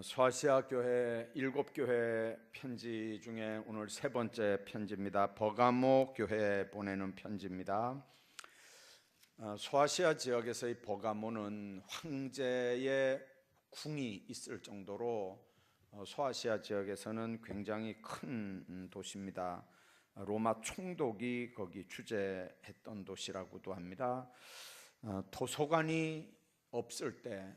소아시아 교회 7교회 편지 중에 오늘 세 번째 편지입니다. 버가모 교회에 보내는 편지입니다. 소아시아 지역에서의 버가모는 황제의 궁이 있을 정도로 소아시아 지역에서는 굉장히 큰 도시입니다. 로마 총독이 거기 주재했던 도시라고도 합니다. 도서관이 없을 때,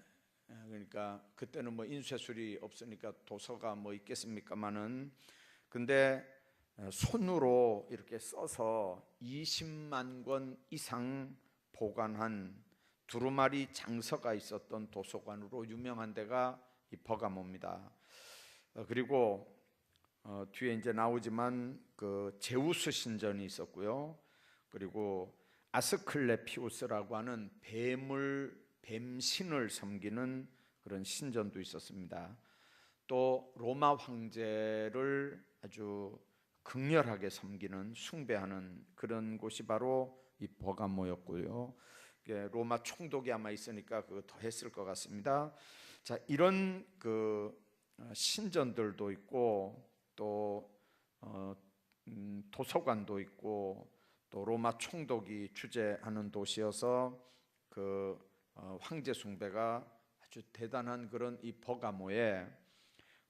그러니까 그때는 뭐 인쇄술이 없으니까 도서가 뭐 있겠습니까마는, 근데 손으로 이렇게 써서 20만 권 이상 보관한 두루마리 장서가 있었던 도서관으로 유명한 데가 이 버가모입니다. 그리고 뒤에 이제 나오지만 그 제우스 신전이 있었고요. 그리고 아스클레피우스라고 하는 뱀신을 섬기는 그런 신전도 있었습니다. 또 로마 황제를 아주 극렬하게 섬기는, 숭배하는 그런 곳이 바로 이 버가모였고요. 로마 총독이 아마 있으니까 그거 더 했을 것 같습니다. 자, 이런 그 신전들도 있고 또 도서관도 있고 또 로마 총독이 주재하는 도시여서 그 황제 숭배가 아주 대단한 그런 이 버가모에,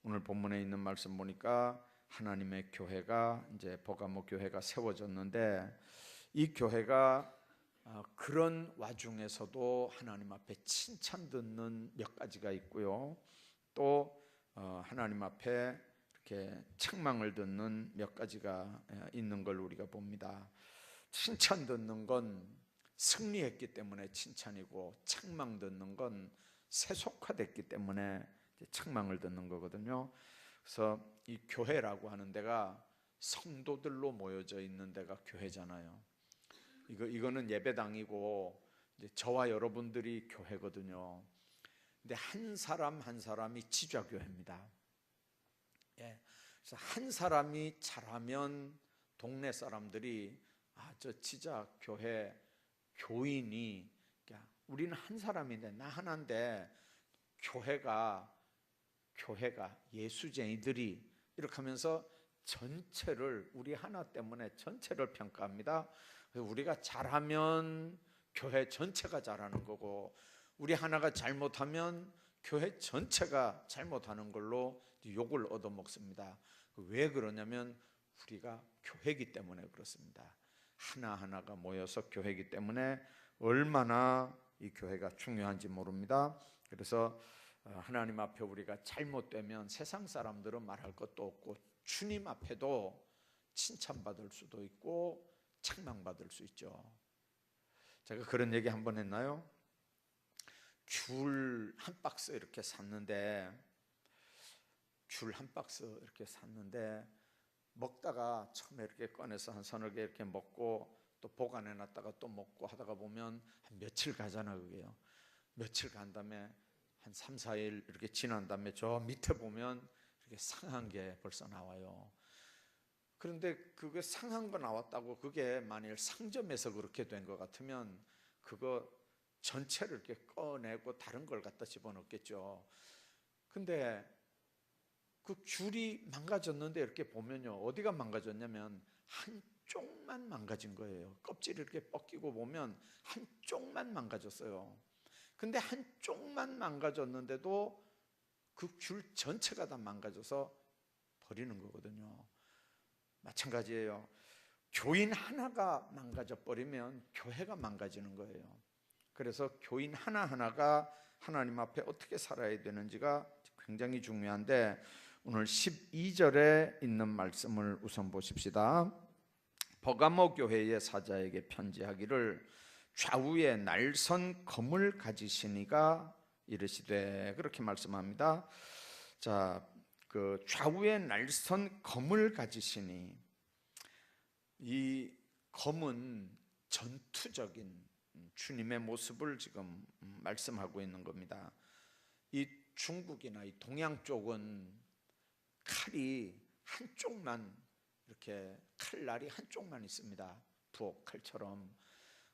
오늘 본문에 있는 말씀 보니까 하나님의 교회가, 이제 버가모 교회가 세워졌는데, 이 교회가 그런 와중에서도 하나님 앞에 칭찬 듣는 몇 가지가 있고요. 또 하나님 앞에 이렇게 책망을 듣는 몇 가지가 있는 걸 우리가 봅니다. 칭찬 듣는 건 승리했기 때문에 칭찬이고, 책망 듣는 건 세속화됐기 때문에 책망을 듣는 거거든요. 그래서 이 교회라고 하는 데가 성도들로 모여져 있는 데가 교회잖아요. 이거는 예배당이고 이제 저와 여러분들이 교회거든요. 근데 한 사람 한 사람이 지좌교회입니다. 예. 그래서 한 사람이 잘하면 동네 사람들이 저 지좌교회 교인이, 그러니까 우리는 한 사람인데, 나 하나인데 교회가 예수쟁이들이 이렇게 하면서 전체를, 우리 하나 때문에 전체를 평가합니다. 우리가 잘하면 교회 전체가 잘하는 거고, 우리 하나가 잘못하면 교회 전체가 잘못하는 걸로 욕을 얻어먹습니다. 왜 그러냐면 우리가 교회이기 때문에 그렇습니다. 하나하나가 모여서 교회이기 때문에 얼마나 이 교회가 중요한지 모릅니다. 그래서 하나님 앞에 우리가 잘못되면 세상 사람들은 말할 것도 없고, 주님 앞에도 칭찬받을 수도 있고 책망받을 수 있죠. 제가 그런 얘기 한번 했나요? 귤 한 박스 이렇게 샀는데, 먹다가 처음에 이렇게 꺼내서 한 서너 개 이렇게 먹고 또 보관해 놨다가 또 먹고 하다가 보면 한 며칠 가잖아. 그게요. 며칠 간 다음에 한 3, 4일 이렇게 지난 다음에 저 밑에 보면 이렇게 상한 게 벌써 나와요. 그런데 그게 상한 거 나왔다고 그게 만일 상점에서 그렇게 된 것 같으면 그거 전체를 이렇게 꺼내고 다른 걸 갖다 집어넣겠죠. 근데 그 귤이 망가졌는데 이렇게 보면요, 어디가 망가졌냐면 한쪽만 망가진 거예요. 껍질이 이렇게 벗기고 보면 한쪽만 망가졌어요. 근데 한쪽만 망가졌는데도 그 귤 전체가 다 망가져서 버리는 거거든요. 마찬가지예요. 교인 하나가 망가져 버리면 교회가 망가지는 거예요. 그래서 교인 하나하나가 하나님 앞에 어떻게 살아야 되는지가 굉장히 중요한데, 오늘 12절에 있는 말씀을 우선 보십시다. 버가모 교회의 사자에게 편지하기를 좌우에 날선 검을 가지시니가 이르시되, 그렇게 말씀합니다. 자, 그 좌우에 날선 검을 가지시니, 이 검은 전투적인 주님의 모습을 지금 말씀하고 있는 겁니다. 이 중국이나 이 동양 쪽은 칼이 한쪽만, 이렇게 칼날이 한쪽만 있습니다. 부엌칼처럼.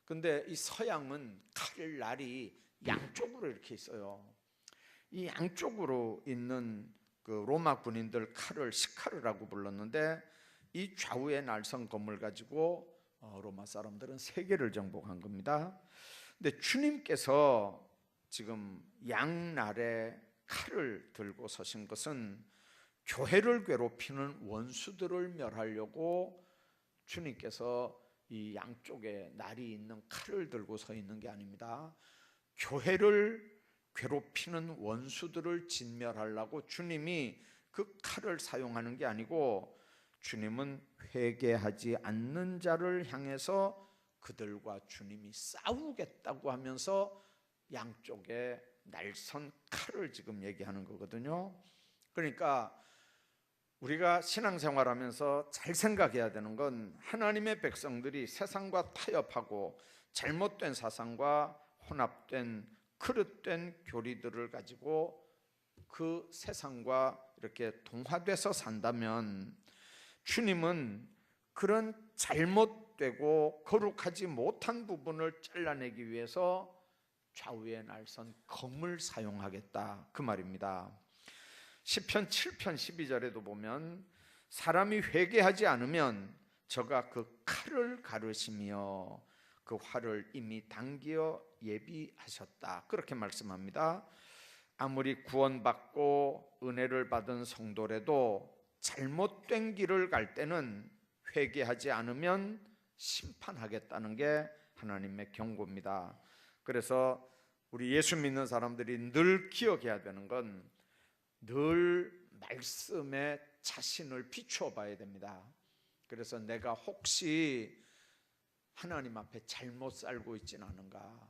근데 이 서양은 칼날이 양쪽으로 이렇게 있어요. 이 양쪽으로 있는 그 로마 군인들 칼을 시카르라고 불렀는데, 이 좌우의 날선 검을 가지고 로마 사람들은 세계를 정복한 겁니다. 근데 주님께서 지금 양날에 칼을 들고 서신 것은 교회를 괴롭히는 원수들을 멸하려고 주님께서 이 양쪽에 날이 있는 칼을 들고 서 있는 게 아닙니다. 교회를 괴롭히는 원수들을 진멸하려고 주님이 그 칼을 사용하는 게 아니고, 주님은 회개하지 않는 자를 향해서 그들과 주님이 싸우겠다고 하면서 양쪽에 날선 칼을 지금 얘기하는 거거든요. 그러니까 우리가 신앙생활하면서 잘 생각해야 되는 건, 하나님의 백성들이 세상과 타협하고 잘못된 사상과 혼합된 그릇된 교리들을 가지고 그 세상과 이렇게 동화돼서 산다면, 주님은 그런 잘못되고 거룩하지 못한 부분을 잘라내기 위해서 좌우에 날선 검을 사용하겠다, 그 말입니다. 시편 7편 12절에도 보면, 사람이 회개하지 않으면 저가 그 칼을 가르시며 그 활을 이미 당기어 예비하셨다, 그렇게 말씀합니다. 아무리 구원받고 은혜를 받은 성도라도 잘못된 길을 갈 때는 회개하지 않으면 심판하겠다는 게 하나님의 경고입니다. 그래서 우리 예수 믿는 사람들이 늘 기억해야 되는 건, 늘 말씀에 자신을 비추어 봐야 됩니다. 그래서 내가 혹시 하나님 앞에 잘못 살고 있지는 않은가,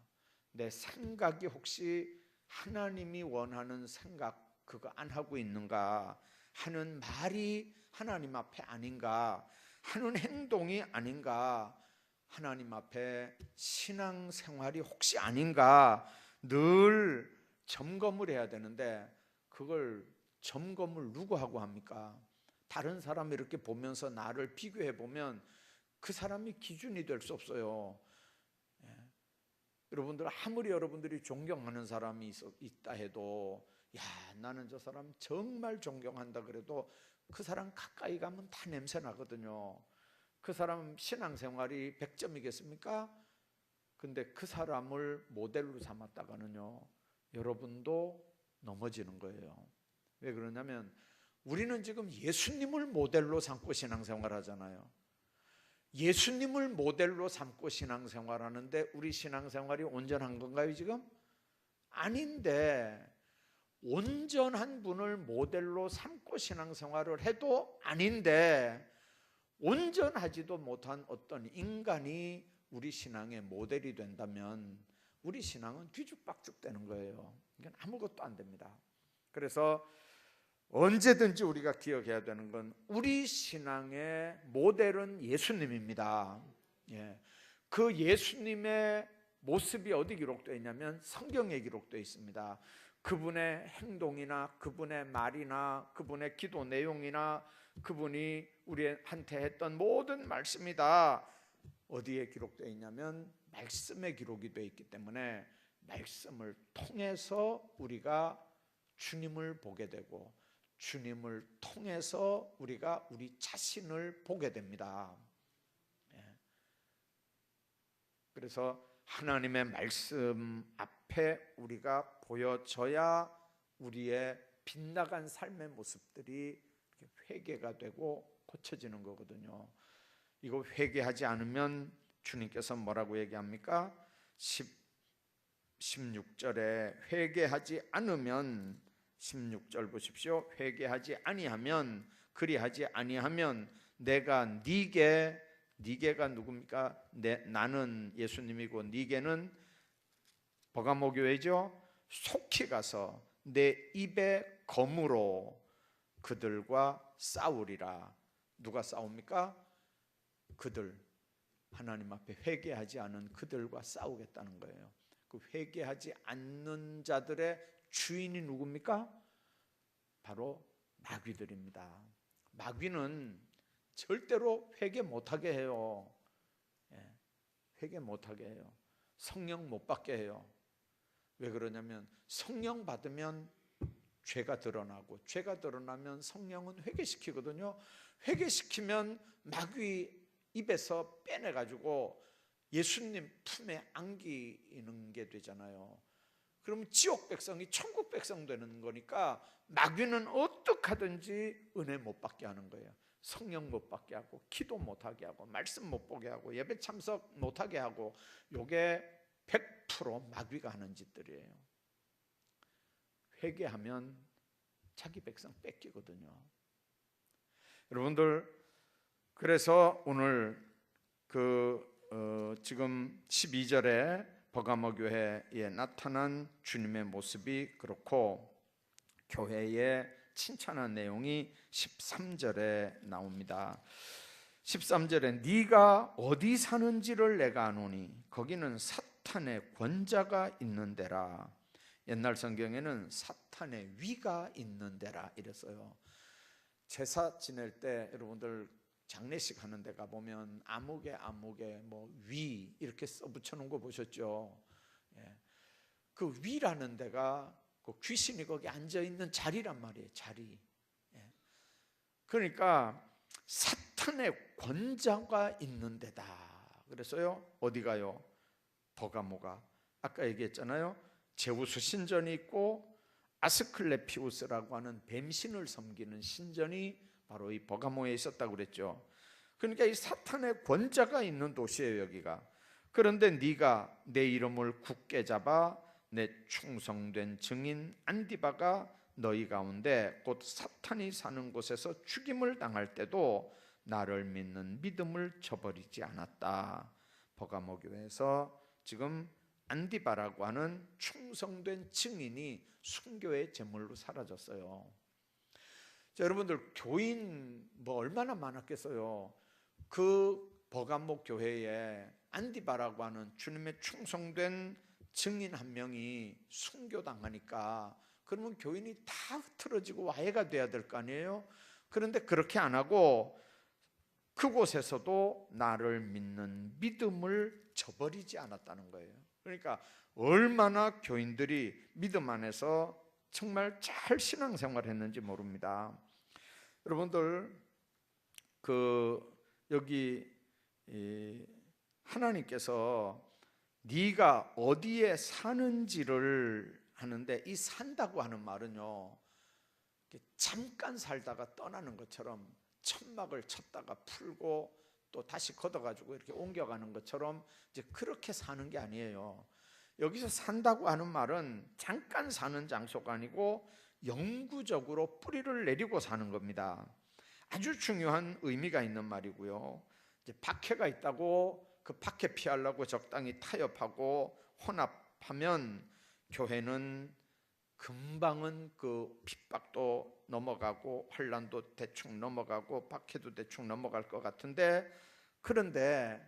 내 생각이 혹시 하나님이 원하는 생각 그거 안 하고 있는가, 하는 말이 하나님 앞에 아닌가, 하는 행동이 아닌가, 하나님 앞에 신앙생활이 혹시 아닌가 늘 점검을 해야 되는데, 그걸 점검을 누구 하고 합니까? 다른 사람이 이렇게 보면서 나를 비교해 보면 그 사람이 기준이 될 수 없어요. 여러분들, 아무리 여러분들이 존경하는 사람이 있다 해도, 야, 나는 저 사람 정말 존경한다 그래도 그 사람 가까이 가면 다 냄새 나거든요. 그 사람 신앙생활이 100점이겠습니까? 근데 그 사람을 모델로 삼았다가는요, 여러분도 넘어지는 거예요. 왜 그러냐면, 우리는 지금 예수님을 모델로 삼고 신앙생활 하잖아요. 예수님을 모델로 삼고 신앙생활 하는데 우리 신앙생활이 온전한 건가요 지금? 아닌데, 온전한 분을 모델로 삼고 신앙생활을 해도 아닌데, 온전하지도 못한 어떤 인간이 우리 신앙의 모델이 된다면 우리 신앙은 뒤죽박죽 되는 거예요. 이건 아무것도 안 됩니다. 그래서 언제든지 우리가 기억해야 되는 건, 우리 신앙의 모델은 예수님입니다. 그 예수님의 모습이 어디 기록되어 있냐면 성경에 기록되어 있습니다. 그분의 행동이나 그분의 말이나 그분의 기도 내용이나 그분이 우리한테 했던 모든 말씀이 다 어디에 기록되어 있냐면 말씀에 기록이 되어 있기 때문에, 말씀을 통해서 우리가 주님을 보게 되고, 주님을 통해서 우리가 우리 자신을 보게 됩니다. 그래서 하나님의 말씀 앞에 우리가 보여져야 우리의 빗나간 삶의 모습들이 회개가 되고 고쳐지는 거거든요. 이거 회개하지 않으면 주님께서 뭐라고 얘기합니까? 16절에 회개하지 않으면, 16절 보십시오. 회개하지 아니하면, 그리하지 아니하면 내가 니게가 누굽니까? 나는 예수님이고 니게는 버가모 교회죠. 속히 가서 내 입에 검으로 그들과 싸우리라. 누가 싸웁니까? 그들, 하나님 앞에 회개하지 않은 그들과 싸우겠다는 거예요. 그 회개하지 않는 자들의 주인이 누굽니까? 바로 마귀들입니다. 마귀는 절대로 회개 못하게 해요. 회개 못하게 해요. 성령 못 받게 해요. 왜 그러냐면, 성령 받으면 죄가 드러나고, 죄가 드러나면 성령은 회개시키거든요. 회개시키면 마귀 입에서 빼내가지고 예수님 품에 안기는 게 되잖아요. 그러면 지옥 백성이 천국 백성 되는 거니까 마귀는 어떻게 하든지 은혜 못 받게 하는 거예요. 성령 못 받게 하고, 기도 못 하게 하고, 말씀 못 보게 하고, 예배 참석 못 하게 하고, 요게 100% 마귀가 하는 짓들이에요. 회개하면 자기 백성 뺏기거든요. 여러분들, 그래서 오늘 지금 12절에 버가모 교회에 나타난 주님의 모습이 그렇고, 교회의 칭찬한 내용이 13절에 나옵니다. 13절에 네가 어디 사는지를 내가 아노니 거기는 사탄의 권자가 있는 데라. 옛날 성경에는 사탄의 위가 있는 데라 이랬어요. 제사 지낼 때 여러분들 장례식 하는 데 가보면 아무개 뭐 위 이렇게 써붙여 놓은 거 보셨죠? 예. 그 위라는 데가 그 귀신이 거기 앉아있는 자리란 말이에요. 자리. 예. 그러니까 사탄의 권자가 있는 데다 그랬어요. 어디가요? 버가모가. 아까 얘기했잖아요. 제우스 신전이 있고 아스클레피우스라고 하는 뱀신을 섬기는 신전이 바로 이 버가모에 있었다고 그랬죠. 그러니까 이 사탄의 권자가 있는 도시예요, 여기가. 그런데 네가 내 이름을 굳게 잡아 내 충성된 증인 안디바가 너희 가운데 곧 사탄이 사는 곳에서 죽임을 당할 때도 나를 믿는 믿음을 저버리지 않았다. 버가모 교회에서 지금 안디바라고 하는 충성된 증인이 순교의 제물로 사라졌어요. 자, 여러분들 교인 뭐 얼마나 많았겠어요. 그 버가모 교회에 안디바라고 하는 주님의 충성된 증인 한 명이 순교당하니까 그러면 교인이 다 흐트러지고 와해가 돼야 될 거 아니에요. 그런데 그렇게 안 하고 그곳에서도 나를 믿는 믿음을 저버리지 않았다는 거예요. 그러니까 얼마나 교인들이 믿음 안에서 정말 잘 신앙생활을 했는지 모릅니다. 여러분들 여기 하나님께서 네가 어디에 사는지를 하는데, 이 산다고 하는 말은요, 잠깐 살다가 떠나는 것처럼 천막을 쳤다가 풀고 또 다시 걷어가지고 이렇게 옮겨가는 것처럼 이제 그렇게 사는 게 아니에요. 여기서 산다고 하는 말은 잠깐 사는 장소가 아니고 영구적으로 뿌리를 내리고 사는 겁니다. 아주 중요한 의미가 있는 말이고요. 이제 박해가 있다고 그 박해 피하려고 적당히 타협하고 혼합하면 교회는 금방은 그 핍박도 넘어가고 환난도 대충 넘어가고 박해도 대충 넘어갈 것 같은데, 그런데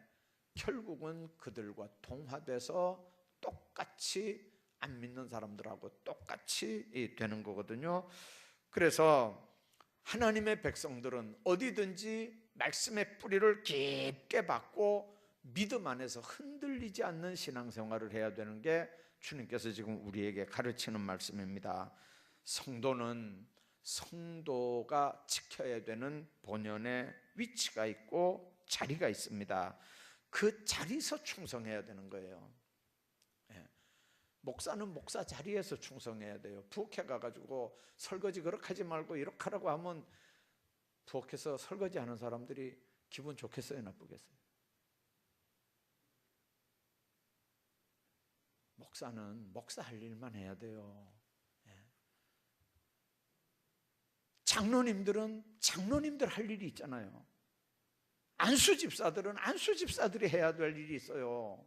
결국은 그들과 동화돼서 똑같이 안 믿는 사람들하고 똑같이 되는 거거든요. 그래서 하나님의 백성들은 어디든지 말씀의 뿌리를 깊게 받고 믿음 안에서 흔들리지 않는 신앙생활을 해야 되는 게 주님께서 지금 우리에게 가르치는 말씀입니다. 성도는 성도가 지켜야 되는 본연의 위치가 있고 자리가 있습니다. 그 자리에서 충성해야 되는 거예요. 목사는 목사 자리에서 충성해야 돼요. 부엌에 가가지고 설거지 그렇게 하지 말고 이렇게 하라고 하면 부엌에서 설거지 하는 사람들이 기분 좋겠어요, 나쁘겠어요? 목사는 목사 할 일만 해야 돼요. 장로님들은 장로님들 할 일이 있잖아요. 안수집사들은 안수집사들이 해야 될 일이 있어요.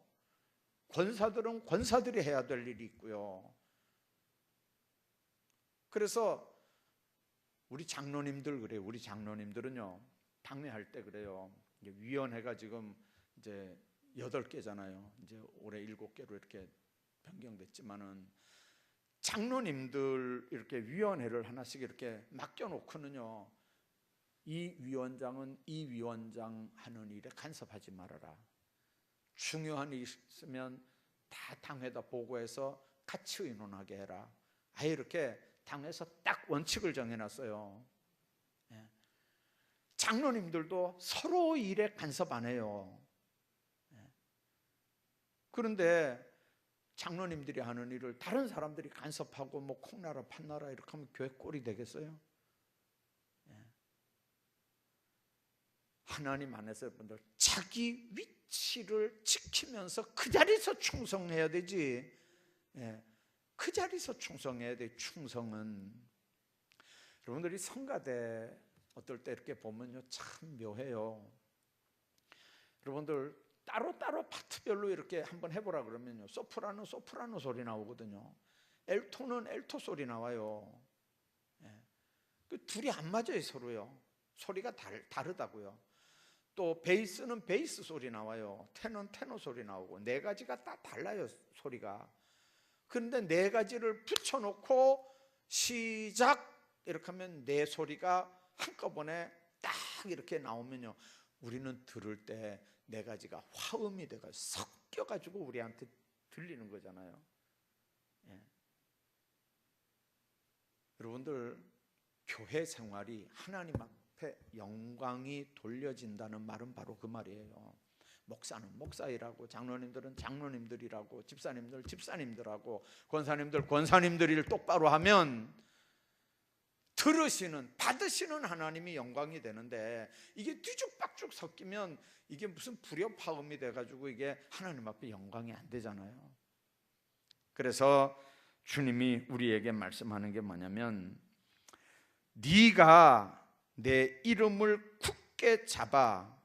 권사들은 권사들이 해야 될 일이 있고요. 그래서 우리 장로님들 그래요. 우리 장로님들은요, 당회할 때 그래요. 위원회가 지금 이제 8개잖아요. 이제 올해 7개로 이렇게 변경됐지만은 장로님들 이렇게 위원회를 하나씩 이렇게 맡겨놓고는요, 이 위원장은 이 위원장 하는 일에 간섭하지 말아라. 중요한 일이 있으면 다 당회에다 보고해서 같이 의논하게 해라. 아예 이렇게 당에서 딱 원칙을 정해놨어요. 예. 장로님들도 서로 일에 간섭 안 해요. 예. 그런데 장로님들이 하는 일을 다른 사람들이 간섭하고 뭐 콩나라 판나라 이렇게 하면 교회 꼴이 되겠어요? 예. 하나님 안에서 여러분들 자기 위치를 지키면서 그 자리에서 충성해야 되지. 예. 그 자리에서 충성해야 돼. 충성은 여러분들이 성가대 어떨 때 이렇게 보면요 참 묘해요. 여러분들 따로따로 파트별로 이렇게 한번 해보라 그러면요 소프라노 소프라노 소리 나오거든요. 엘토는 엘토 소리 나와요. 예. 그 둘이 안 맞아요. 서로요. 소리가 다르다고요. 또 베이스는 베이스 소리 나와요. 테너는 테너 소리 나오고 네 가지가 다 달라요. 소리가. 그런데 네 가지를 붙여놓고 시작 이렇게 하면 네 소리가 한꺼번에 딱 이렇게 나오면요 우리는 들을 때 네 가지가 화음이 돼가 섞여가지고 우리한테 들리는 거잖아요. 예. 여러분들 교회 생활이 하나님 앞에 영광이 돌려진다는 말은 바로 그 말이에요. 목사는 목사이라고, 장로님들은 장로님들이라고, 집사님들 집사님들하고, 권사님들 권사님들을 똑바로 하면 들으시는 받으시는 하나님이 영광이 되는데 이게 뒤죽박죽 섞이면 이게 무슨 불협화음이 돼가지고 이게 하나님 앞에 영광이 안 되잖아요. 그래서 주님이 우리에게 말씀하는 게 뭐냐면 네가 내 이름을 굳게 잡아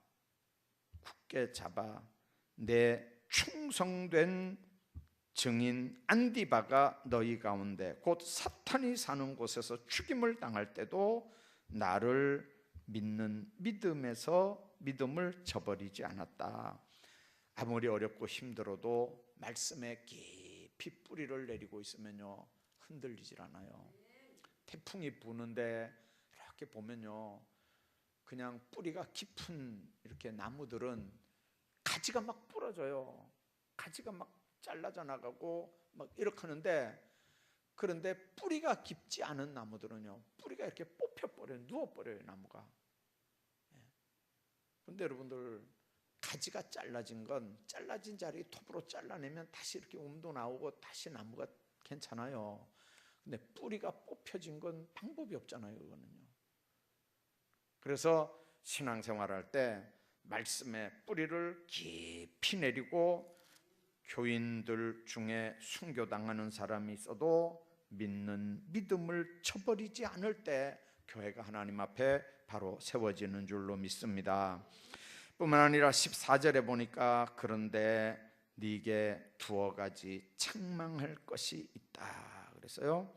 내 충성된 증인 안디바가 너희 가운데 곧 사탄이 사는 곳에서 죽임을 당할 때도 나를 믿는 믿음을 저버리지 않았다. 아무리 어렵고 힘들어도 말씀에 깊이 뿌리를 내리고 있으면요 흔들리질 않아요. 태풍이 부는데 이렇게 보면요 그냥 뿌리가 깊은 이렇게 나무들은 가지가 막 부러져요. 가지가 막 잘라져 나가고 막 이렇게 하는데, 그런데 뿌리가 깊지 않은 나무들은요 뿌리가 이렇게 뽑혀버려요. 누워버려요 나무가. 그런데 여러분들 가지가 잘라진 건 잘라진 자리 톱으로 잘라내면 다시 이렇게 움도 나오고 다시 나무가 괜찮아요. 근데 뿌리가 뽑혀진 건 방법이 없잖아요. 그거는요. 그래서 신앙생활할 때 말씀에 뿌리를 깊이 내리고 교인들 중에 순교당하는 사람이 있어도 믿는 믿음을 저버리지 않을 때 교회가 하나님 앞에 바로 세워지는 줄로 믿습니다. 뿐만 아니라 14절에 보니까 그런데 네게 두어 가지 책망할 것이 있다 그랬어요.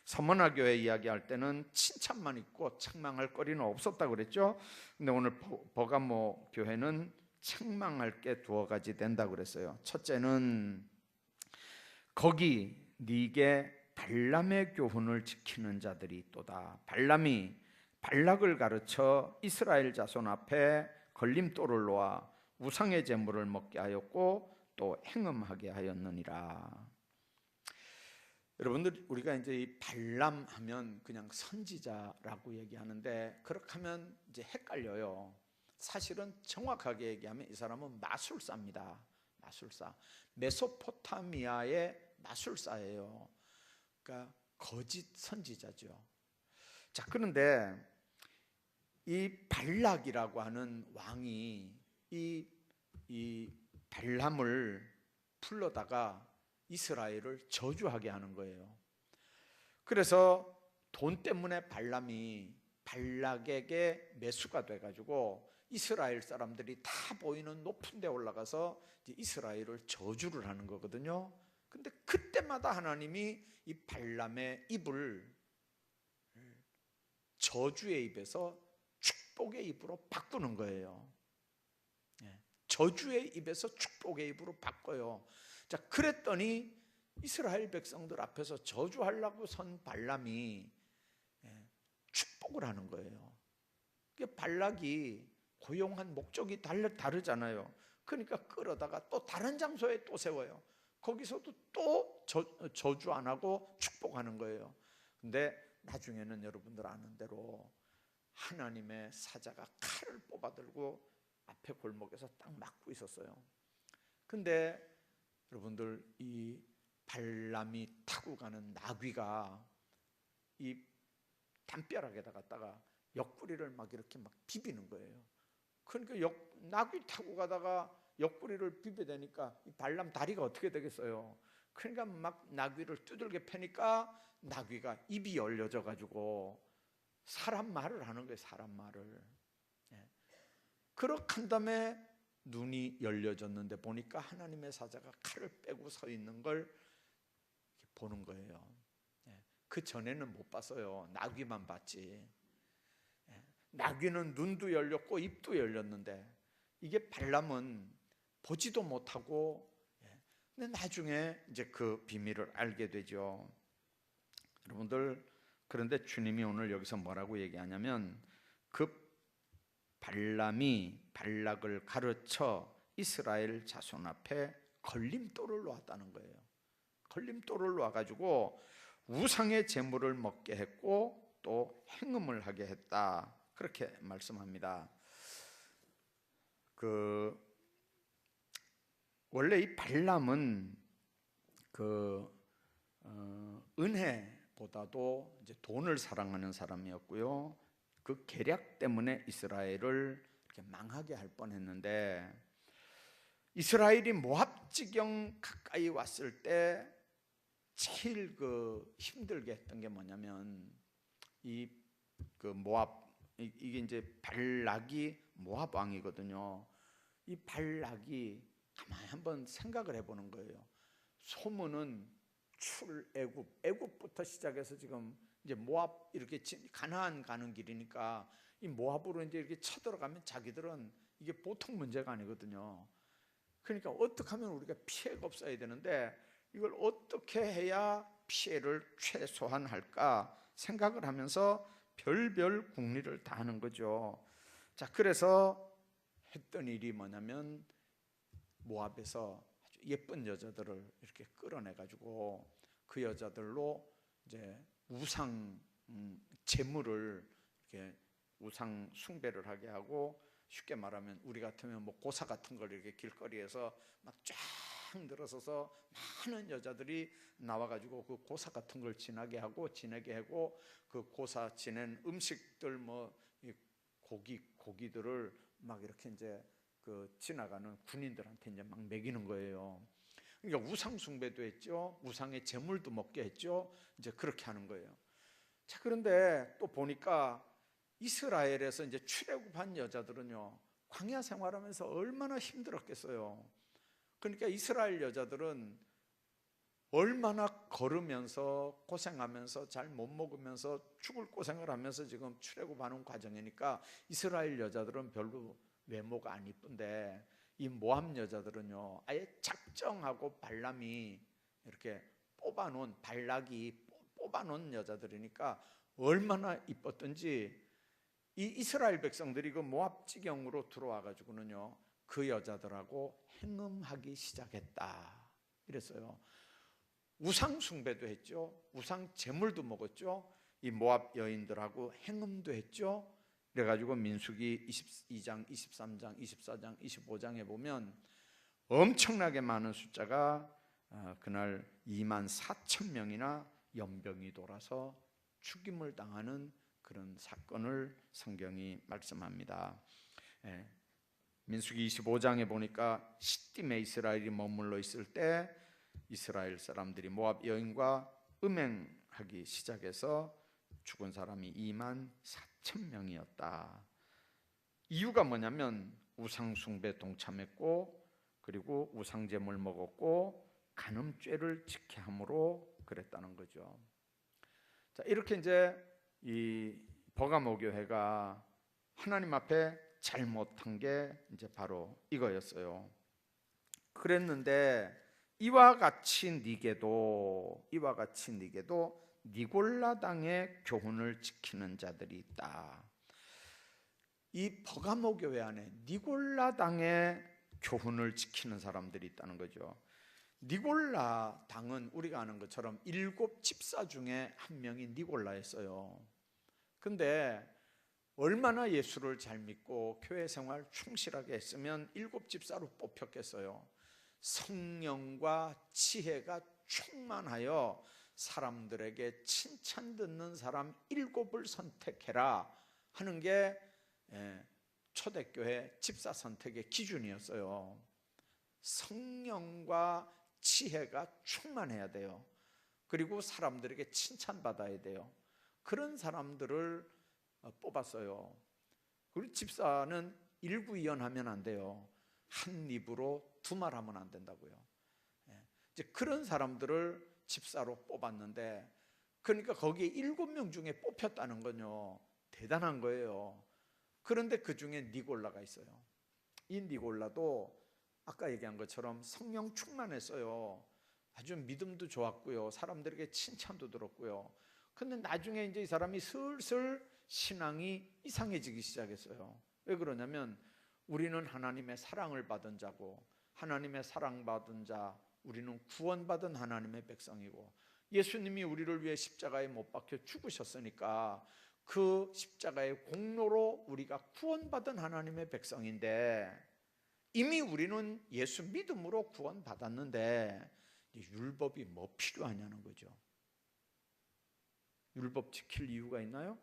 서머나 교회 이야기할 때는 칭찬만 있고 책망할 거리는 없었다고 그랬죠. 근데 오늘 버가모 교회는 책망할 게 두어 가지 된다고 그랬어요. 첫째는 거기 네게 발람의 교훈을 지키는 자들이 있도다. 발람이 발락을 가르쳐 이스라엘 자손 앞에 걸림돌을 놓아 우상의 제물을 먹게 하였고 또 행음하게 하였느니라. 여러분들 우리가 이제 이 발람 하면 그냥 선지자라고 얘기하는데 그렇게 하면 이제 헷갈려요. 사실은 정확하게 얘기하면 이 사람은 마술사입니다. 마술사. 메소포타미아의 마술사예요. 그러니까 거짓 선지자죠. 자, 그런데 이 발락이라고 하는 왕이 이 발람을 불러다가 이스라엘을 저주하게 하는 거예요. 그래서 돈 때문에 발람이 발락에게 매수가 돼가지고 이스라엘 사람들이 다 보이는 높은 데 올라가서 이스라엘을 저주를 하는 거거든요. 근데 그때마다 하나님이 이 발람의 입을 저주의 입에서 축복의 입으로 바꾸는 거예요. 저주의 입에서 축복의 입으로 바꿔요. 자, 그랬더니 이스라엘 백성들 앞에서 저주하려고 선 발람이 축복을 하는 거예요. 발락이 고용한 목적이 다르잖아요. 그러니까 끌어다가 또 다른 장소에 또 세워요. 거기서도 또 저주 안 하고 축복하는 거예요. 근데 나중에는 여러분들 아는 대로 하나님의 사자가 칼을 뽑아들고 앞에 골목에서 딱 막고 있었어요. 근데 여러분들, 이 발람이 타고 가는 나귀가 이 담벼락에다 갖다가 옆구리를 막 이렇게 막 비비는 거예요. 그러니까 나귀 타고 가다가 옆구리를 비벼대니까 이 발람 다리가 어떻게 되겠어요? 그러니까 막 나귀를 두들겨 패니까 나귀가 입이 열려져 가지고 사람 말을 하는 거예요. 사람 말을. 그렇게 한 다음에 눈이 열려졌는데 보니까 하나님의 사자가 칼을 빼고 서 있는 걸 보는 거예요. 그 전에는 못 봤어요. 나귀만 봤지. 나귀는 눈도 열렸고 입도 열렸는데 이게 발람은 보지도 못하고, 근데 나중에 이제 그 비밀을 알게 되죠. 여러분들, 그런데 주님이 오늘 여기서 뭐라고 얘기하냐면 그 발람이 발락을 가르쳐 이스라엘 자손 앞에 걸림돌을 놓았다는 거예요. 걸림돌을 놓아가지고 우상의 제물을 먹게 했고 또 행음을 하게 했다, 그렇게 말씀합니다. 원래 이 발람은 은혜보다도 이제 돈을 사랑하는 사람이었고요. 그 계략 때문에 이스라엘을 이렇게 망하게 할 뻔했는데, 이스라엘이 모압 지경 가까이 왔을 때 제일 힘들게 했던 게 뭐냐면 이게 이제 발락이 모압 왕이거든요. 이 발락이 가만히 한번 생각을 해보는 거예요. 소문은 애굽부터 시작해서 지금 이제 모압 이렇게 가나안 가는 길이니까 이 모압으로 이제 이렇게 쳐들어가면 자기들은 이게 보통 문제가 아니거든요. 그러니까 어떻게 하면 우리가 피해가 없어야 되는데 이걸 어떻게 해야 피해를 최소화할까 생각을 하면서 별별 궁리를 다 하는 거죠. 자, 그래서 했던 일이 뭐냐면 모압에서 아주 예쁜 여자들을 이렇게 끌어내 가지고 그 여자들로 이제 우상 제물을 이렇게 우상 숭배를 하게 하고, 쉽게 말하면 우리 같으면 뭐 고사 같은 걸 이렇게 길거리에서 막 쫙 늘어서서 많은 여자들이 나와가지고 그 고사 같은 걸 지내게 하고 그 고사 지낸 음식들 뭐 고기들을 막 이렇게 이제 지나가는 군인들한테 이제 막 먹이는 거예요. 그러니까 우상 숭배도 했죠. 우상의 제물도 먹게 했죠. 이제 그렇게 하는 거예요. 자, 그런데 또 보니까 이스라엘에서 이제 출애굽한 여자들은요, 광야 생활하면서 얼마나 힘들었겠어요. 그러니까 이스라엘 여자들은 얼마나 걸으면서 고생하면서 잘 못 먹으면서 죽을 고생을 하면서 지금 출애굽하는 과정이니까 이스라엘 여자들은 별로 외모가 안 이쁜데 이 모압 여자들은요, 아예 작정하고 발람이 이렇게 발락이 뽑아놓은 여자들이니까 얼마나 이뻤던지 이 이스라엘 백성들이 그 모압 지경으로 들어와 가지고는요, 그 여자들하고 행음하기 시작했다, 이랬어요. 우상 숭배도 했죠. 우상 제물도 먹었죠. 이 모압 여인들하고 행음도 했죠. 그래가지고 민수기 22장, 23장, 24장, 25장에 보면 엄청나게 많은 숫자가 그날 24,000명이나 연병이 돌아서 죽임을 당하는 그런 사건을 성경이 말씀합니다. 민수기 25장에 보니까 시딤에 이스라엘이 머물러 있을 때 이스라엘 사람들이 모압 여인과 음행하기 시작해서 죽은 사람이 24,000명이었다. 이유가 뭐냐면 우상 숭배 동참했고, 그리고 우상 제물 먹었고, 간음죄를 지켜함으로 그랬다는 거죠. 자, 이렇게 이제 이 버가모 교회가 하나님 앞에 잘못한 게 이제 바로 이거였어요. 그랬는데 이와 같이 니게도 니골라당의 교훈을 지키는 자들이 있다. 이 버가모 교회 안에 니골라당의 교훈을 지키는 사람들이 있다는 거죠. 니골라 당은 우리가 아는 것처럼 7집사 중에 한 명이 니골라였어요. 근데 얼마나 예수를 잘 믿고 교회 생활 충실하게 했으면 7집사로 뽑혔겠어요. 성령과 지혜가 충만하여 사람들에게 칭찬 듣는 사람 7을 선택해라 하는 게 초대교회 집사 선택의 기준이었어요. 성령과 지혜가 충만해야 돼요. 그리고 사람들에게 칭찬받아야 돼요. 그런 사람들을 뽑았어요. 그리고 집사는 일구이연하면 안 돼요. 한 입으로 두 말 하면 안 된다고요. 이제 그런 사람들을 집사로 뽑았는데, 그러니까 거기에 7명 중에 뽑혔다는 건요, 대단한 거예요. 그런데 그 중에 니골라가 있어요. 이 니골라도 아까 얘기한 것처럼 성령 충만했어요. 아주 믿음도 좋았고요, 사람들에게 칭찬도 들었고요. 근데 나중에 이제 이 사람이 슬슬 신앙이 이상해지기 시작했어요. 왜 그러냐면 우리는 하나님의 사랑을 받은 자고, 하나님의 사랑받은 자, 우리는 구원받은 하나님의 백성이고, 예수님이 우리를 위해 십자가에 못 박혀 죽으셨으니까 그 십자가의 공로로 우리가 구원받은 하나님의 백성인데, 이미 우리는 예수 믿음으로 구원받았는데 율법이 뭐 필요하냐는 거죠. 율법 지킬 이유가 있나요?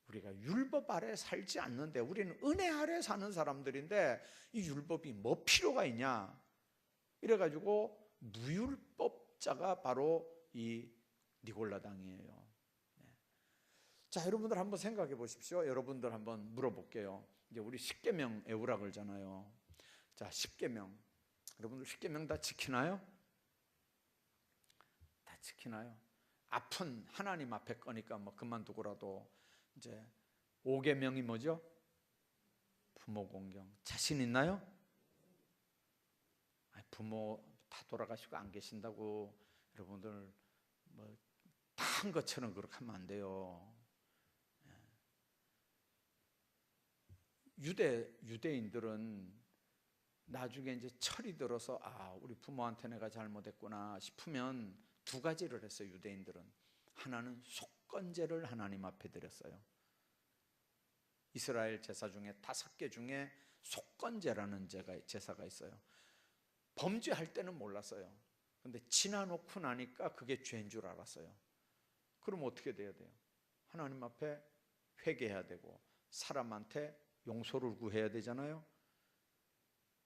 우리가 율법 아래 살지 않는데, 우리는 은혜 아래 사는 사람들인데 이 율법이 뭐 필요가 있냐, 이래가지고 무율법자가 바로 이 니골라당이에요. 자, 여러분들 한번 생각해 보십시오. 여러분들 한번 물어볼게요. 이제 우리 십계명 외우라 그러잖아요. 자, 십계명, 여러분들 십계명 다 지키나요? 다 지키나요? 앞은 하나님 앞에 거니까 뭐 그만두고라도, 이제 5계명이 뭐죠? 부모 공경. 자신 있나요? 부모 다 돌아가시고 안 계신다고 여러분들 뭐 다 한 것처럼 그렇게 하면 안 돼요. 유대인들은 나중에 이제 철이 들어서 우리 부모한테 내가 잘못했구나 싶으면 두 가지를 했어요. 유대인들은 하나는 속건제를 하나님 앞에 드렸어요. 이스라엘 제사 중에 5개 중에 속건제라는 제사가 있어요. 범죄할 때는 몰랐어요. 근데 지나놓고 나니까 그게 죄인 줄 알았어요. 그럼 어떻게 돼야 돼요? 하나님 앞에 회개해야 되고 사람한테 용서를 구해야 되잖아요.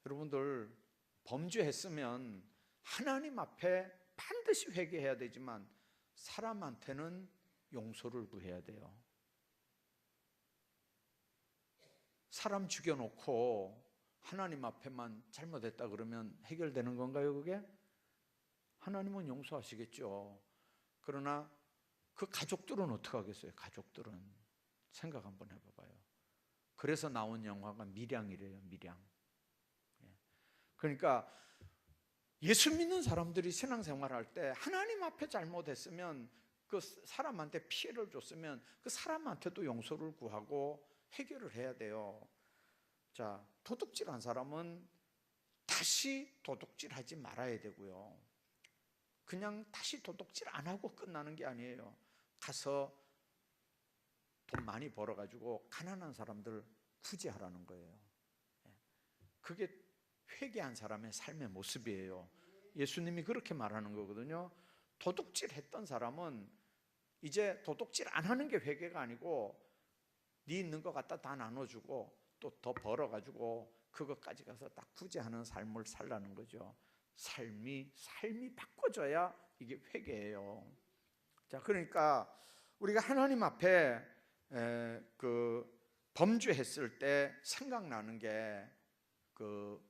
여러분들 범죄했으면 하나님 앞에 반드시 회개해야 되지만 사람한테는 용서를 구해야 돼요. 사람 죽여놓고 하나님 앞에만 잘못했다 그러면 해결되는 건가요, 그게? 하나님은 용서하시겠죠. 그러나 그 가족들은 어떻게 하겠어요? 가족들은 생각 한번 해봐봐요. 그래서 나온 영화가 밀양이래요. 밀양. 그러니까 예수 믿는 사람들이 신앙생활할 때 하나님 앞에 잘못했으면, 그 사람한테 피해를 줬으면 그 사람한테도 용서를 구하고 해결을 해야 돼요. 자, 도둑질한 사람은 다시 도둑질하지 말아야 되고요. 그냥 다시 도둑질 안 하고 끝나는 게 아니에요. 가서 돈 많이 벌어가지고 가난한 사람들 구제하라는 거예요. 그게 회개한 사람의 삶의 모습이에요. 예수님이 그렇게 말하는 거거든요. 도둑질 했던 사람은 이제 도둑질 안 하는 게 회개가 아니고, 네 있는 거 갖다 다 나눠주고 또 더 벌어가지고 그것까지 가서 딱 구제하는 삶을 살라는 거죠. 삶이 바꿔져야 이게 회개예요. 자, 그러니까 우리가 하나님 앞에 그 범죄했을 때 생각나는 게 그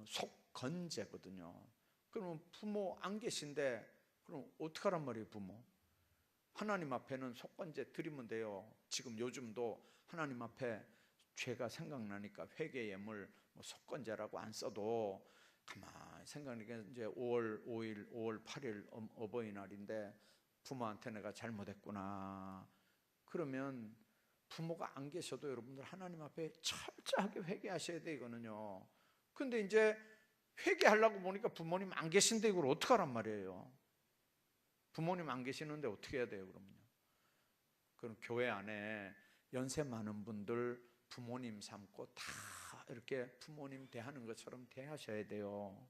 속건제거든요. 그러면 부모 안 계신데 그럼 어떡하란 말이에요, 부모? 하나님 앞에는 속건제 드리면 돼요. 지금 요즘도 하나님 앞에 죄가 생각나니까 회개 예물 뭐 속건제라고 안 써도 가만히 생각하니까 이제 5월 5일, 5월 8일 어버이날인데 부모한테 내가 잘못했구나. 그러면 부모가 안 계셔도 여러분들 하나님 앞에 철저하게 회개하셔야 돼, 이거는요. 근데 이제 회개하려고 보니까 부모님 안 계신데 이걸 어떡하란 말이에요. 부모님 안 계시는데 어떻게 해야 돼요 그러면요? 그럼 교회 안에 연세 많은 분들 부모님 삼고 다 이렇게 부모님 대하는 것처럼 대하셔야 돼요.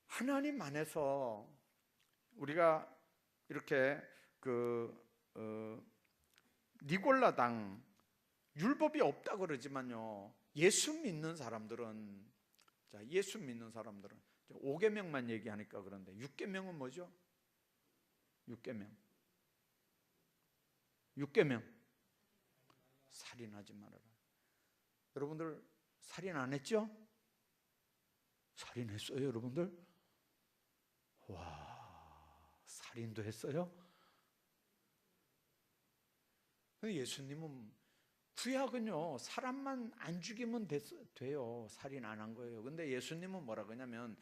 하나님 안에서 우리가 이렇게 니골라당 율법이 없다 그러지만요, 예수 믿는 사람들은 5계명만 얘기하니까 그런데 6계명은 뭐죠? 6계명 살인하지 말아라. 여러분들 살인 안 했죠? 살인했어요 여러분들? 와, 살인도 했어요? 예수님은 구약은요 사람만 안 죽이면 돼요. 살인 안 한 거예요. 근데 예수님은 뭐라 그러냐면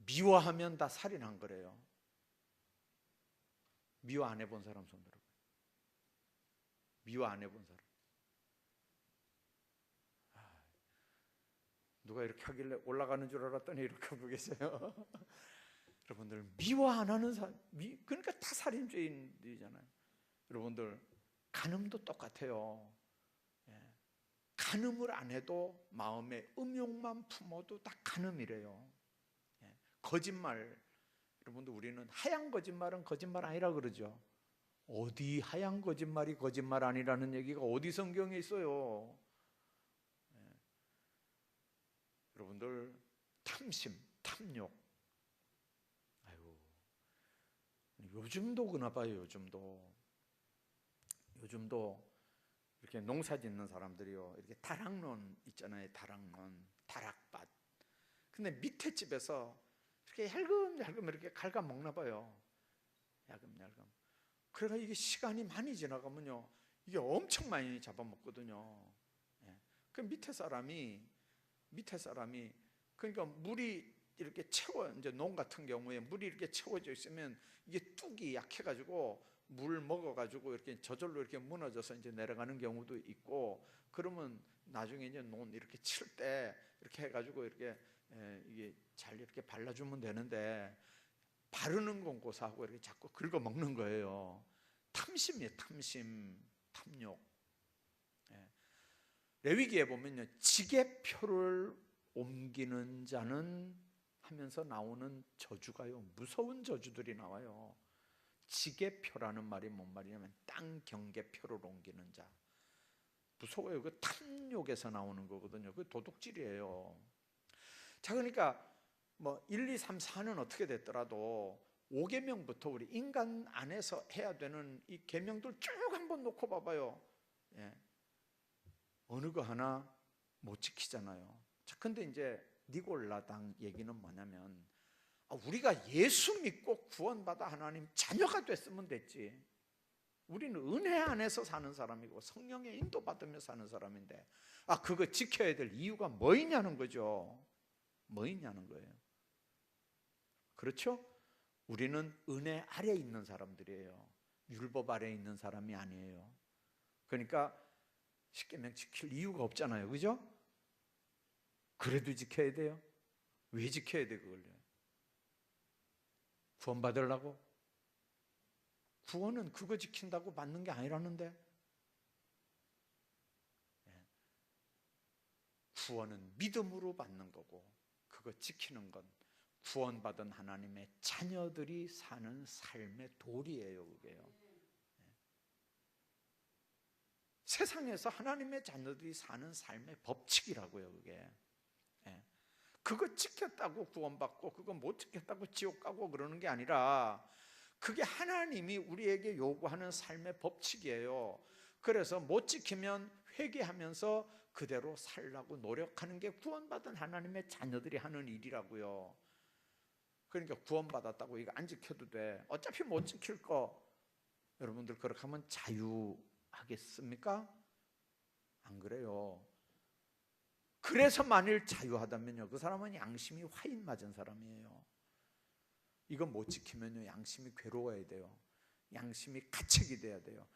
미워하면 다 살인한 거래요. 미워 안 해본 사람 손 들어봐요. 미워 안 해본 사람. 누가 이렇게 하길래 올라가는 줄 알았더니 이렇게 하고 계세요. 여러분들 미워 안 하는 사람, 그러니까 다 살인죄인들이잖아요. 여러분들 간음도 똑같아요. 간음을 안 해도 마음에 음욕만 품어도 다 간음이래요. 거짓말, 여러분들 우리는 하얀 거짓말은 거짓말 아니라 그러죠. 어디 하얀 거짓말이 거짓말 아니라는 얘기가 어디 성경에 있어요? 여러분들 탐심, 탐욕, 아유, 요즘도 그나 봐요. 요즘도 이렇게 농사 짓는 사람들이요, 이렇게 다락론 있잖아요. 다락론, 다락밭. 근데 밑에 집에서 이렇게 얇금 이렇게 갉아 먹나 봐요. 얇금. 그래가 이게 시간이 많이 지나가면요, 이게 엄청 많이 잡아먹거든요. 그 밑에 사람이 그러니까 물이 이렇게 이제 농 같은 경우에 물이 이렇게 채워져 있으면 이게 뚝이 약해가지고 물 먹어가지고 이렇게 저절로 이렇게 무너져서 이제 내려가는 경우도 있고, 그러면 나중에 이제 논 이렇게 칠 때 이렇게 해가지고 이렇게 이게 잘 이렇게 발라주면 되는데, 바르는 건 고사하고 이렇게 자꾸 긁어 먹는 거예요. 탐심이에요. 탐욕. 레위기에 보면요, 지게표를 옮기는 자는 하면서 나오는 저주가요, 무서운 저주들이 나와요. 지게표라는 말이 뭔 말이냐면 땅 경계표를 옮기는 자. 무서워요. 그 탐욕에서 나오는 거거든요. 그 도둑질이에요. 자, 그러니까 뭐 1, 2, 3, 4는 어떻게 됐더라도 5계명부터 우리 인간 안에서 해야 되는 이 계명들 쭉 한번 놓고 봐봐요. 어느 거 하나 못 지키잖아요. 자, 근데 이제 니골라당 얘기는 뭐냐면, 우리가 예수 믿고 구원받아 하나님 자녀가 됐으면 됐지. 우리는 은혜 안에서 사는 사람이고 성령의 인도받으며 사는 사람인데, 그거 지켜야 될 이유가 뭐있냐는 거죠. 뭐있냐는 거예요. 그렇죠? 우리는 은혜 아래 있는 사람들이에요. 율법 아래 있는 사람이 아니에요. 그러니까 10계명 지킬 이유가 없잖아요. 그죠? 그래도 지켜야 돼요. 왜 지켜야 돼 그걸요? 구원 받으려고? 구원은 그거 지킨다고 받는 게 아니라는데. 구원은 믿음으로 받는 거고, 그거 지키는 건 구원받은 하나님의 자녀들이 사는 삶의 도리예요. 그게요. 세상에서 하나님의 자녀들이 사는 삶의 법칙이라고요. 그게. 그거 지켰다고 구원받고 그거 못 지켰다고 지옥 가고 그러는 게 아니라, 그게 하나님이 우리에게 요구하는 삶의 법칙이에요. 그래서 못 지키면 회개하면서 그대로 살라고 노력하는 게 구원받은 하나님의 자녀들이 하는 일이라고요. 그러니까 구원받았다고 이거 안 지켜도 돼, 어차피 못 지킬 거, 여러분들 그렇게 하면 자유하겠습니까? 안 그래요. 그래서 만일 자유하다면요, 그 사람은 양심이 화인 맞은 사람이에요. 이거 못 지키면요, 양심이 괴로워야 돼요. 양심이 가책이 돼야 돼요.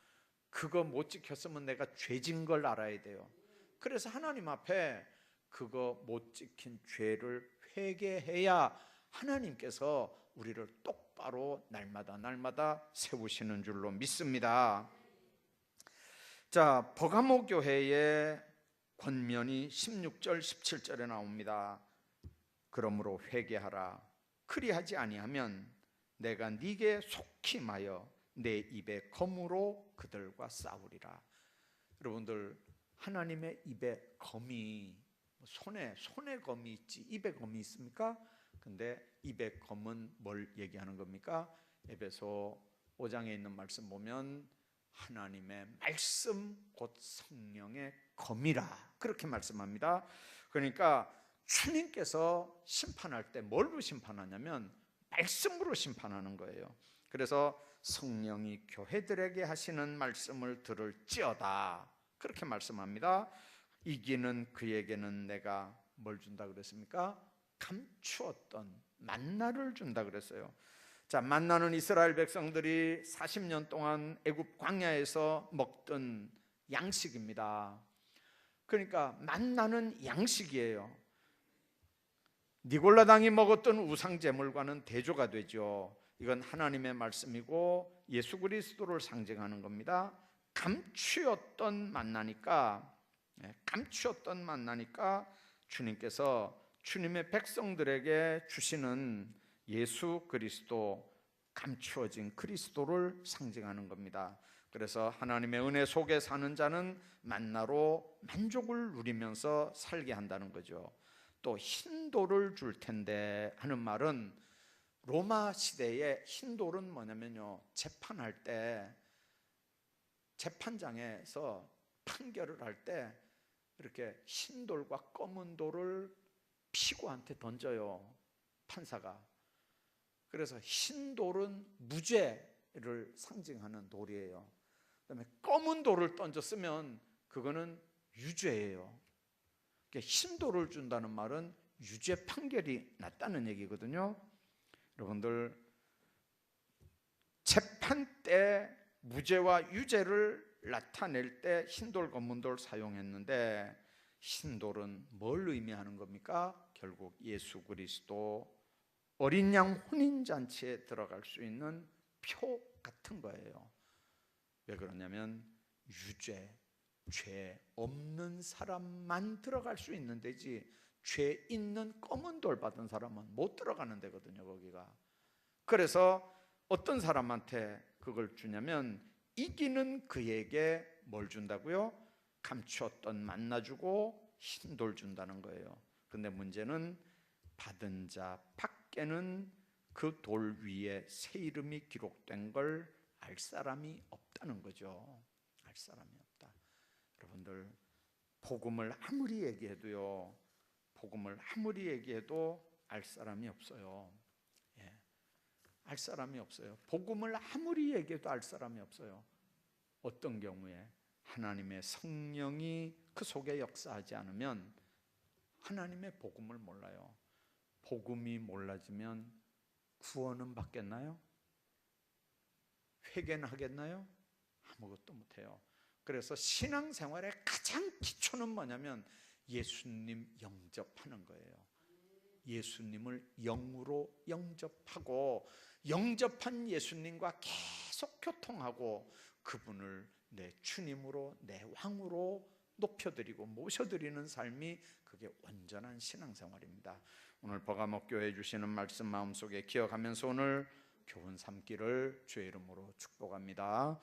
그거 못 지켰으면 내가 죄진 걸 알아야 돼요. 그래서 하나님 앞에 그거 못 지킨 죄를 회개해야 하나님께서 우리를 똑바로 날마다 세우시는 줄로 믿습니다. 자, 버가모 교회의 권면이 16절 17절에 나옵니다. 그러므로 회개하라. 그리하지 아니하면 내가 네게 속히 마여 내 입에 검으로 그들과 싸우리라. 여러분들, 하나님의 입에 검이, 손에 검이 있지 입에 검이 있습니까? 근데 입에 검은 뭘 얘기하는 겁니까? 에베소 5장에 있는 말씀 보면 하나님의 말씀 곧 성령의 검이라 그렇게 말씀합니다. 그러니까 주님께서 심판할 때 뭘로 심판하냐면 말씀으로 심판하는 거예요. 그래서 성령이 교회들에게 하시는 말씀을 들을지어다 그렇게 말씀합니다. 이기는 그에게는 내가 뭘 준다 그랬습니까? 감추었던 만나를 준다 그랬어요. 자, 만나는 이스라엘 백성들이 40년 동안 애굽 광야에서 먹던 양식입니다. 그러니까 만나는 양식이에요. 니골라당이 먹었던 우상 제물과는 대조가 되죠. 이건 하나님의 말씀이고 예수 그리스도를 상징하는 겁니다. 감추었던 만나니까 주님께서 주님의 백성들에게 주시는 예수 그리스도, 감추어진 그리스도를 상징하는 겁니다. 그래서 하나님의 은혜 속에 사는 자는 만나로 만족을 누리면서 살게 한다는 거죠. 또 흰돌을 줄 텐데 하는 말은 로마 시대의 흰돌은 뭐냐면요, 재판할 때 재판장에서 판결을 할 때 이렇게 흰돌과 검은 돌을 피고한테 던져요, 판사가. 그래서 흰돌은 무죄를 상징하는 돌이에요. 그다음에 검은 돌을 던졌으면 그거는 유죄예요. 흰돌을 준다는 말은 유죄 판결이 났다는 얘기거든요. 여러분들, 재판 때 무죄와 유죄를 나타낼 때 흰돌 검은돌 사용했는데, 흰돌은 뭘 의미하는 겁니까? 결국 예수 그리스도 어린 양 혼인잔치에 들어갈 수 있는 표 같은 거예요. 왜 그러냐면 유죄, 죄 없는 사람만 들어갈 수 있는 데지 죄 있는 검은 돌 받은 사람은 못 들어가는 데거든요, 거기가. 그래서 어떤 사람한테 그걸 주냐면 이기는 그에게 뭘 준다고요? 감추었던 만나 주고 흰돌 준다는 거예요. 근데 문제는 받은 자 밖에는 그 돌 위에 새 이름이 기록된 걸 알 사람이 없다는 거죠. 알 사람이 없다. 여러분들, 복음을 아무리 얘기해도요, 복음을 아무리 얘기해도 알 사람이 없어요. 알 사람이 없어요. 복음을 아무리 얘기해도 알 사람이 없어요. 어떤 경우에 하나님의 성령이 그 속에 역사하지 않으면 하나님의 복음을 몰라요. 복음이 몰라지면 구원은 받겠나요? 회개는 하겠나요? 아무것도 못해요. 그래서 신앙생활의 가장 기초는 뭐냐면 예수님 영접하는 거예요. 예수님을 영으로 영접하고 영접한 예수님과 계속 교통하고 그분을 내 주님으로, 내 왕으로 높여드리고 모셔드리는 삶이 그게 온전한 신앙생활입니다. 오늘 버가모 교회 주시는 말씀 마음속에 기억하면서 오늘 교훈 삼기를 주의 이름으로 축복합니다.